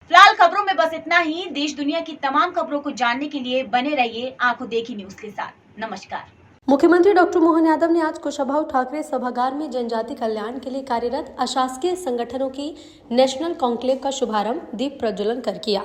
फिलहाल खबरों में बस इतना ही। देश दुनिया की तमाम खबरों को जानने के लिए बने रहिए आंखों देखी न्यूज के साथ। नमस्कार। मुख्यमंत्री डॉक्टर मोहन यादव ने आज कुशाभाऊ ठाकरे सभागार में जनजाति कल्याण के लिए कार्यरत अशासकीय संगठनों की नेशनल कॉन्क्लेव का शुभारंभ दीप प्रज्वलन कर किया।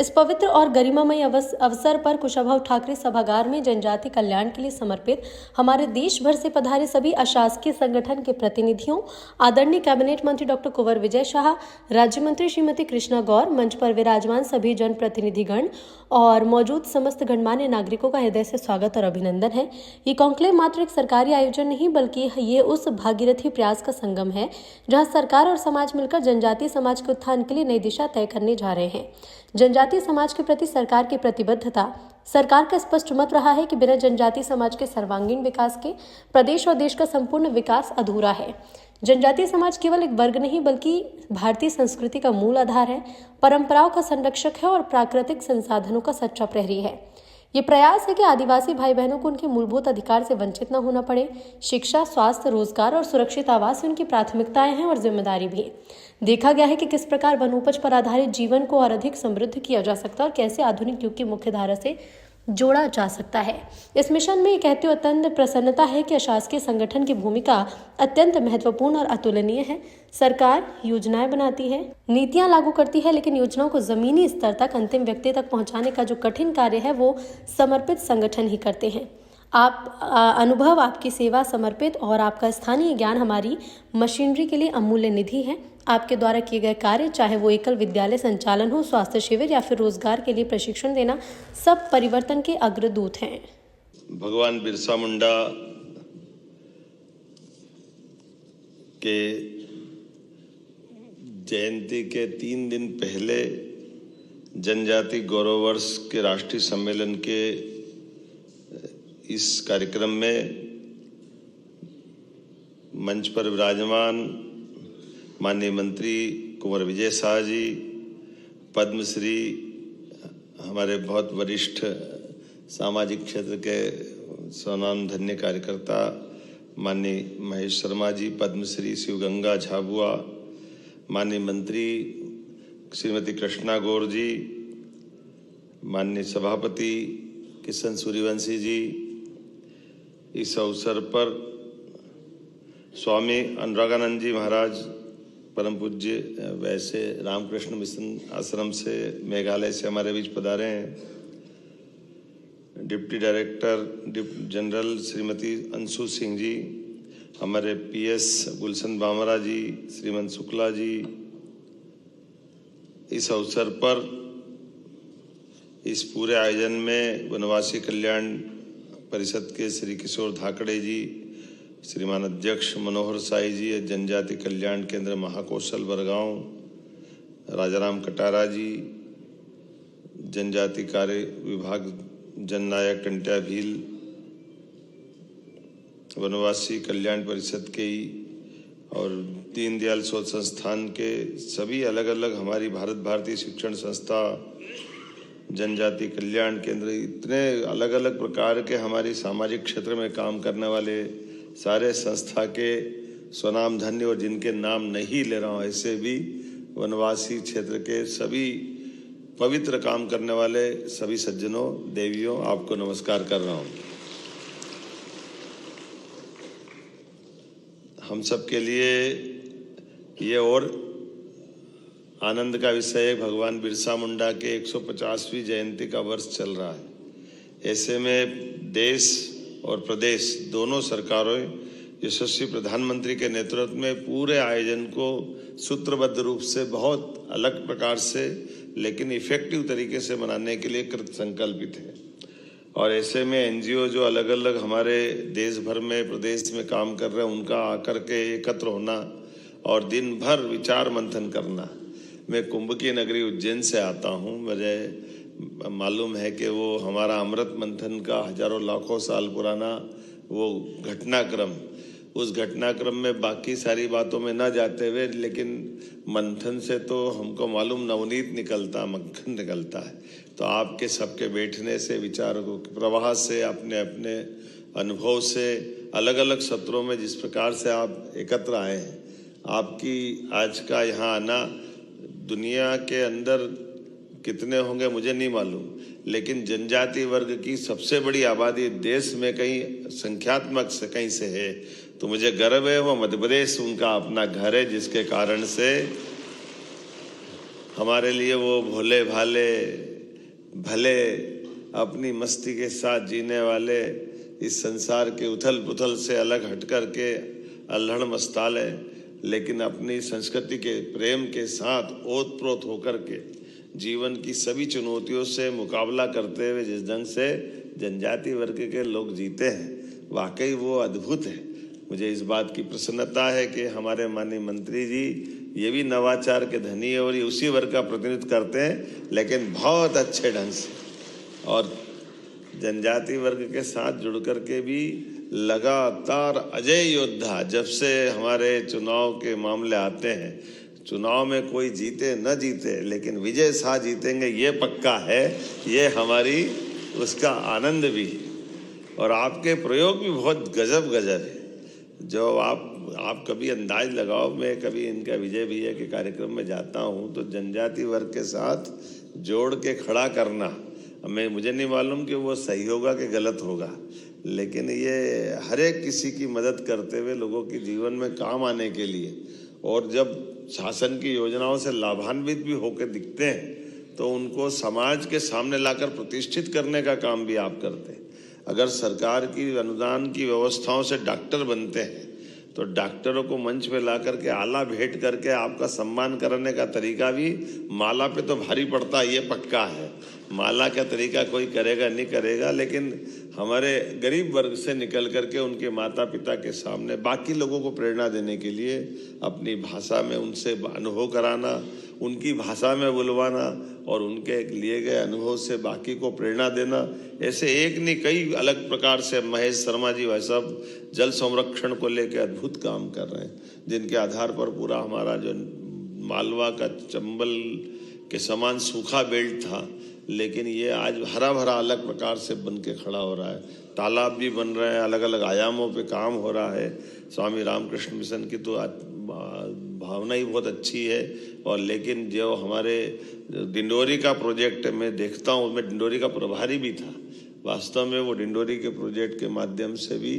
इस पवित्र और गरिमामय अवसर पर कुशाभाऊ ठाकरे सभागार में जनजाति कल्याण के लिए समर्पित हमारे देश भर से पधारे सभी अशासकीय संगठन के प्रतिनिधियों, आदरणीय कैबिनेट मंत्री डॉक्टर कुंवर विजय शाह, राज्य मंत्री श्रीमती कृष्णा गौर, मंच पर विराजमान सभी जनप्रतिनिधिगण और मौजूद समस्त गणमान्य नागरिकों का हृदय से स्वागत और अभिनंदन है। ये कॉन्क्लेव मात्र एक सरकारी आयोजन नहीं बल्कि ये उस भागीरथी प्रयास का संगम है जहां सरकार और समाज मिलकर जनजातीय समाज के उत्थान के लिए नई दिशा तय करने जा रहे हैं। जनजातीय समाज के प्रति सरकार की प्रतिबद्धता, सरकार का स्पष्ट मत रहा है कि बिना जनजातीय समाज के सर्वांगीण विकास के प्रदेश और देश का संपूर्ण विकास अधूरा है। जनजातीय समाज केवल एक वर्ग नहीं बल्कि भारतीय संस्कृति का मूल आधार है, परंपराओं का संरक्षक है और प्राकृतिक संसाधनों का सच्चा प्रहरी है। ये प्रयास है कि आदिवासी भाई बहनों को उनके मूलभूत अधिकार से वंचित न होना पड़े। शिक्षा, स्वास्थ्य, रोजगार और सुरक्षित आवास उनकी प्राथमिकताएं हैं और जिम्मेदारी भी। देखा गया है कि किस प्रकार वनोपज पर आधारित जीवन को और अधिक समृद्ध किया जा सकता है और कैसे आधुनिक युग की मुख्य धारा से जोड़ा जा सकता है। इस मिशन में कहते हुए अत्यंत प्रसन्नता है कि अशासकीय संगठन की भूमिका अत्यंत महत्वपूर्ण और अतुलनीय है। सरकार योजनाएं बनाती है, नीतियां लागू करती है, लेकिन योजनाओं को जमीनी स्तर तक अंतिम व्यक्ति तक पहुंचाने का जो कठिन कार्य है वो समर्पित संगठन ही करते हैं। आप अनुभव, आपकी सेवा समर्पित और आपका स्थानीय ज्ञान हमारी मशीनरी के लिए अमूल्य निधि है। आपके द्वारा किए गए कार्य, चाहे वो एकल विद्यालय संचालन हो, स्वास्थ्य शिविर या फिर रोजगार के लिए प्रशिक्षण देना, सब परिवर्तन के अग्रदूत हैं। भगवान बिरसा मुंडा के जयंती के 3 दिन पहले जनजाति गौरव वर्ष के राष्ट्रीय सम्मेलन के इस कार्यक्रम में मंच पर विराजमान माननीय मंत्री कुंवर विजय शाह जी, पद्मश्री, हमारे बहुत वरिष्ठ सामाजिक क्षेत्र के स्वनामधन्य कार्यकर्ता माननीय महेश शर्मा जी, पद्मश्री शिवगंगा झाबुआ, माननीय मंत्री श्रीमती कृष्णा गौर जी, माननीय सभापति किशन सूर्यवंशी जी, इस अवसर पर स्वामी अनुरागानंद जी महाराज, परम पूज्य वैसे रामकृष्ण मिशन आश्रम से मेघालय से हमारे बीच पधारे हैं। Deputy director general Shrimati Anshu Singh ji, हमारे पीएस गुलशन बामरा जी, श्रीमंत शुक्ला जी। इस अवसर पर इस पूरे आयोजन में वनवासी कल्याण परिषद के श्री किशोर धाकड़े जी, श्रीमान अध्यक्ष मनोहर साई जी, जनजाति कल्याण केंद्र महाकौशल बरगांव राजाराम कटारा जी, जनजाति कार्य विभाग जननायक टंट्या भील, वनवासी कल्याण परिषद के और दीनदयाल शोध संस्थान के सभी अलग अलग हमारी भारत भारतीय शिक्षण संस्था, जनजाति कल्याण केंद्र, इतने अलग अलग प्रकार के हमारी सामाजिक क्षेत्र में काम करने वाले सारे संस्था के स्वनाम धन्य और जिनके नाम नहीं ले रहा हूँ, ऐसे भी वनवासी क्षेत्र के सभी पवित्र काम करने वाले सभी सज्जनों, देवियों, आपको नमस्कार कर रहा हूँ। हम सब के लिए ये और आनंद का विषय है, भगवान बिरसा मुंडा के 150वीं जयंती का वर्ष चल रहा है। ऐसे में देश और प्रदेश दोनों सरकारों यशस्वी प्रधानमंत्री के नेतृत्व में पूरे आयोजन को सूत्रबद्ध रूप से बहुत अलग प्रकार से लेकिन इफेक्टिव तरीके से मनाने के लिए कृत संकल्पित है। और ऐसे में एनजीओ जो अलग अलग हमारे देश भर में प्रदेश में काम कर रहे हैं, उनका आकर के एकत्र होना और दिन भर विचार मंथन करना। मैं कुंभ की नगरी उज्जैन से आता हूँ, मुझे मालूम है कि वो हमारा अमृत मंथन का हजारों लाखों साल पुराना वो घटनाक्रम, उस घटनाक्रम में बाकी सारी बातों में ना जाते हुए, लेकिन मंथन से तो हमको मालूम नवनीत निकलता, मक्खन निकलता है। तो आपके सबके बैठने से, विचारों के प्रवाह से, अपने अपने अनुभव से, अलग अलग सत्रों में जिस प्रकार से आप एकत्र आए हैं, आपकी आज का यहाँ आना दुनिया के अंदर कितने होंगे मुझे नहीं मालूम, लेकिन जनजाति वर्ग की सबसे बड़ी आबादी देश में कहीं संख्यात्मक से कहीं से है, तो मुझे गर्व है। वो मध्य प्रदेश उनका अपना घर है, जिसके कारण से हमारे लिए वो भोले भाले भले अपनी मस्ती के साथ जीने वाले, इस संसार के उथल पुथल से अलग हट कर के अल्हड़ मस्ताल है, लेकिन अपनी संस्कृति के प्रेम के साथ ओतप्रोत होकर के जीवन की सभी चुनौतियों से मुकाबला करते हुए जिस ढंग से जनजाति वर्ग के लोग जीते हैं, वाकई वो अद्भुत है। मुझे इस बात की प्रसन्नता है कि हमारे माननीय मंत्री जी ये भी नवाचार के धनी है और ये उसी वर्ग का प्रतिनिधित्व करते हैं, लेकिन बहुत अच्छे ढंग से, और जनजाति वर्ग के साथ जुड़ कर के भी लगातार अजय योद्धा। जब से हमारे चुनाव के मामले आते हैं, चुनाव में कोई जीते न जीते, लेकिन विजय शाह जीतेंगे ये पक्का है, ये हमारी उसका आनंद भी है। और आपके प्रयोग भी बहुत गजब है। जो आप कभी अंदाज लगाओ, मैं कभी इनका विजय भैया के कार्यक्रम में जाता हूँ तो जनजाति वर्ग के साथ जोड़ के खड़ा करना, मुझे नहीं मालूम कि वो सही होगा कि गलत होगा, लेकिन ये हर एक किसी की मदद करते हुए लोगों के जीवन में काम आने के लिए, और जब शासन की योजनाओं से लाभान्वित भी होकर दिखते हैं तो उनको समाज के सामने लाकर प्रतिष्ठित करने का काम भी आप करते हैं। अगर सरकार की अनुदान की व्यवस्थाओं से डॉक्टर बनते हैं तो डॉक्टरों को मंच पे ला करके आला भेंट करके आपका सम्मान करने का तरीका भी माला पे तो भारी पड़ता है, ये पक्का है। माला का तरीका कोई करेगा नहीं करेगा, लेकिन हमारे गरीब वर्ग से निकल करके उनके माता पिता के सामने बाकी लोगों को प्रेरणा देने के लिए अपनी भाषा में उनसे अनुभव कराना, उनकी भाषा में बुलवाना और उनके लिए गए अनुभव से बाकी को प्रेरणा देना, ऐसे एक नहीं कई अलग प्रकार से महेश शर्मा जी वह सब जल संरक्षण को लेकर अद्भुत काम कर रहे हैं, जिनके आधार पर पूरा हमारा जो मालवा का चंबल के समान सूखा बेल्ट था, लेकिन ये आज हरा भरा अलग प्रकार से बन के खड़ा हो रहा है। तालाब भी बन रहे हैं, अलग अलग आयामों पे काम हो रहा है। स्वामी रामकृष्ण मिशन की तो भावना ही बहुत अच्छी है। और लेकिन जो हमारे डिंडोरी का प्रोजेक्ट मैं देखता हूँ, मैं डिंडोरी का प्रभारी भी था, वास्तव में वो डिंडोरी के प्रोजेक्ट के माध्यम से भी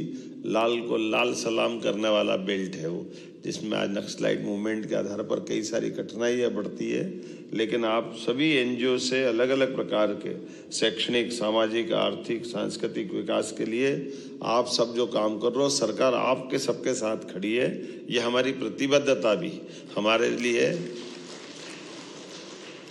लाल को लाल सलाम करने वाला बेल्ट है वो, जिसमें आज नक्सलाइट मूवमेंट के आधार पर कई सारी कठिनाइयाँ बढ़ती है, लेकिन आप सभी एनजीओ से अलग अलग प्रकार के शैक्षणिक, सामाजिक, आर्थिक, सांस्कृतिक विकास के लिए आप सब जो काम कर रहे हो, सरकार आपके सबके साथ खड़ी है। ये हमारी प्रतिबद्धता भी हमारे लिए,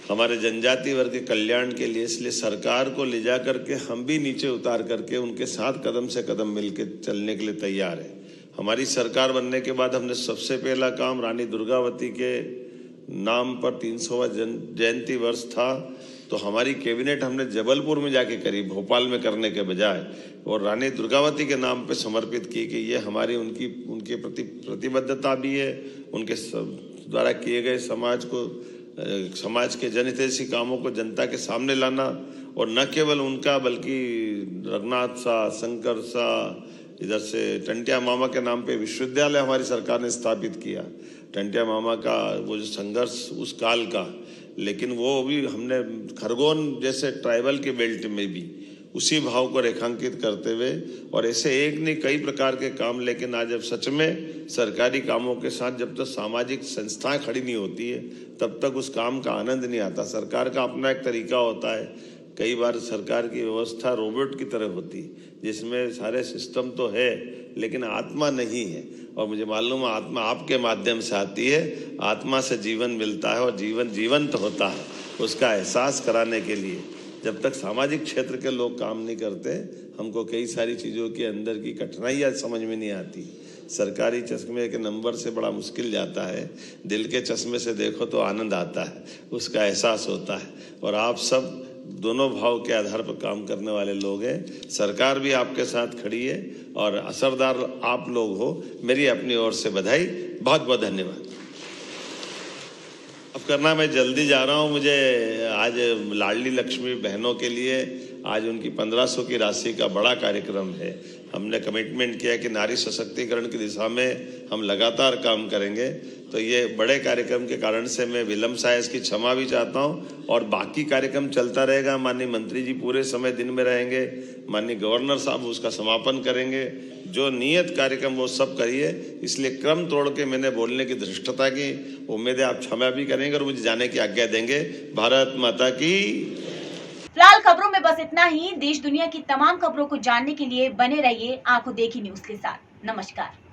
हमारे जनजाति वर्ग के कल्याण के लिए, इसलिए सरकार को ले जा करके हम भी नीचे उतार करके उनके साथ कदम से कदम मिलके चलने के लिए तैयार है। हमारी सरकार बनने के बाद हमने सबसे पहला काम रानी दुर्गावती के नाम पर 300वां जयंती वर्ष था, तो हमारी कैबिनेट हमने जबलपुर में जाके करी, भोपाल में करने के बजाय, और रानी दुर्गावती के नाम पे समर्पित की कि ये हमारी उनके प्रति प्रतिबद्धता भी है, उनके द्वारा किए गए समाज के जनहितैषी कामों को जनता के सामने लाना, और न केवल उनका बल्कि रघुनाथ सा, शंकर सा, इधर से टंटिया मामा के नाम पे विश्वविद्यालय हमारी सरकार ने स्थापित किया। टंटिया मामा का वो जो संघर्ष उस काल का, लेकिन वो भी हमने खरगोन जैसे ट्राइबल के बेल्ट में भी उसी भाव को रेखांकित करते हुए, और ऐसे एक नहीं कई प्रकार के काम। लेकिन आज जब सच में सरकारी कामों के साथ जब तक सामाजिक संस्थाएं खड़ी नहीं होती है, तब तक उस काम का आनंद नहीं आता। सरकार का अपना एक तरीका होता है, कई बार सरकार की व्यवस्था रोबोट की तरह होती है, जिसमें सारे सिस्टम तो है लेकिन आत्मा नहीं है। और मुझे मालूम है आत्मा आपके माध्यम से आती है, आत्मा से जीवन मिलता है और जीवन जीवंत होता है। उसका एहसास कराने के लिए जब तक सामाजिक क्षेत्र के लोग काम नहीं करते, हमको कई सारी चीज़ों के अंदर की कठिनाइयाँ समझ में नहीं आती। सरकारी चश्मे के नंबर से बड़ा मुश्किल जाता है, दिल के चश्मे से देखो तो आनंद आता है, उसका एहसास होता है। और आप सब दोनों भाव के आधार पर काम करने वाले लोग हैं। सरकार भी आपके साथ खड़ी है और असरदार आप लोग हो। मेरी अपनी ओर से बधाई, बहुत बहुत धन्यवाद। अब करना मैं जल्दी जा रहा हूँ, मुझे आज लाडली लक्ष्मी बहनों के लिए आज उनकी 1500 की राशि का बड़ा कार्यक्रम है। हमने कमिटमेंट किया कि नारी सशक्तिकरण की दिशा में हम लगातार काम करेंगे। तो ये बड़े कार्यक्रम के कारण से मैं विलम्ब से इसकी क्षमा भी चाहता हूँ और बाकी कार्यक्रम चलता रहेगा। माननीय मंत्री जी पूरे समय दिन में रहेंगे, माननीय गवर्नर साहब उसका समापन करेंगे। जो नियत कार्यक्रम वो सब करिए, इसलिए क्रम तोड़ के मैंने बोलने की धृष्टता की। उम्मीद है आप क्षमा भी करेंगे और मुझे जाने की आज्ञा देंगे। भारत माता की। फिलहाल खबरों में बस इतना ही। देश दुनिया की तमाम खबरों को जानने के लिए बने रहिए आंखों देखी न्यूज के साथ। नमस्कार।